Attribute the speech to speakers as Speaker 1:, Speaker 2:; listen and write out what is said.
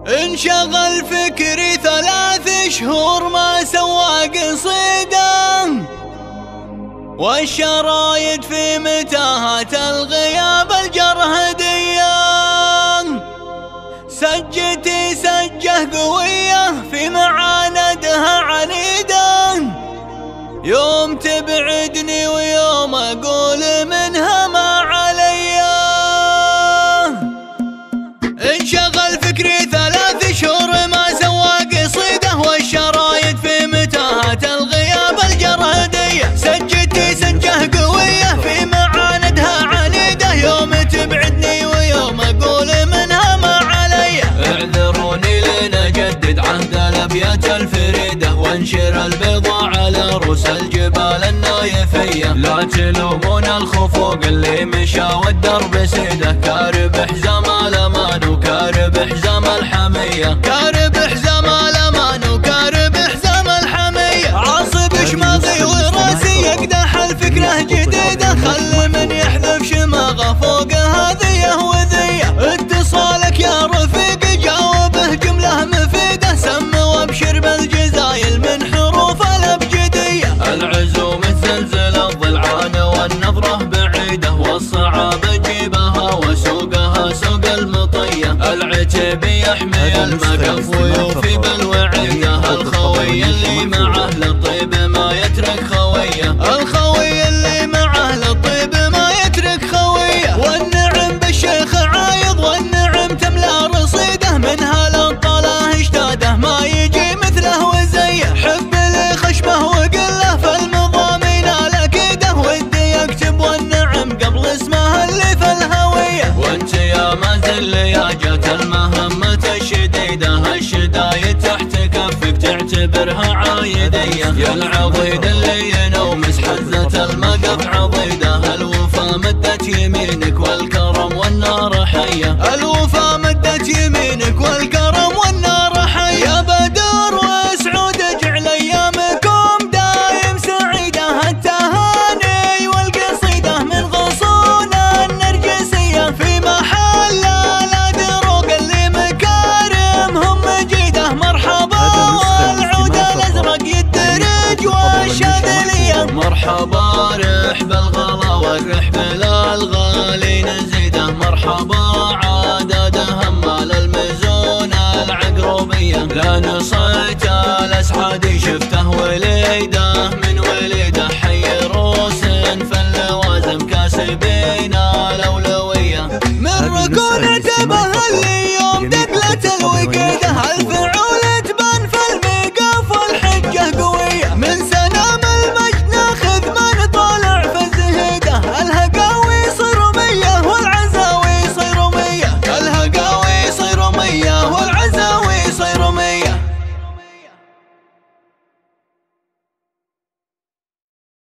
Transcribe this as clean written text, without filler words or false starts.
Speaker 1: انشغل فكري 3 شهور ما سوى قصيدة، والشرايد في متاهات الغياب الجرهدية. سجتي سجه قوية في معاندها عنيدة، يوم تبعدني ويوم أقول منها ما عليا. انشغل فكري 3 شهور ما سوى قصيدة، والشرايد في متاهات الغياب الجرهدية. سجتي سجه قوية في معاندها عنيدة، يوم تبعدني ويوم أقول منها ما عليا.
Speaker 2: اعذروني لنجدد عهد الأبيات الفريدة، وانشر البيضاء على رؤوس الجبال النايفية. لا تلومون الخفوق اللي مشى والدرب سيده، كارب حزام الأمان وكارب حزام الحمية.
Speaker 1: كارب حزام الأمان وكارب حزام الحمية. عاصب شماغي وراسي يقدح الفكرة جديدة، خل من يحذف شماغه فوق هذيه وذيه. اتصالك يا رفيق جاوبه جملة مفيدة، سم وابشر بالجزايل من حروف الأبجدية.
Speaker 2: العزوم تزلزل الضلعان والنظرة بعيدة، والصعاب جيبها وسوقها سوق المطية. العتب يحمي المقف ويوفي بالوعيدة، الخوي اللي معه للطيب ما يترك خويه.
Speaker 1: الخوي اللي معه للطيب ما يترك خويه. والنعم بالشيخ عايض والنعم تملا رصيده، منها للطلاه اشتاده ما يجي مثله وزيه. حب لي خشبه وقله فالمضامين الاكيده، ودي يكتب والنعم قبل اسمه اللي في الهويه.
Speaker 2: وانت يا مازل يا جات المهمة الشديدة، الشدايد تحت كفك تعتبرها عايدية. يا العضيد اللي ينومس حزة المقف عضيدة، الوفا مدت يمينك والكرم والنار حية.
Speaker 1: الوفا مدت يمينك والكرم والنار حية. يا بدر وسعود اجعل ايامكم دايم سعيدة، التهاني والقصيدة من غصون النرجسية، في محل الادروق اللي مكارمهم مجيدة. مرحبا والعود الازرق يدرج والشاذلية.
Speaker 2: مرحبا رح بالغلا والرح بالغالي نزيده، مرحبا عدد همال المزون العقروبية. لا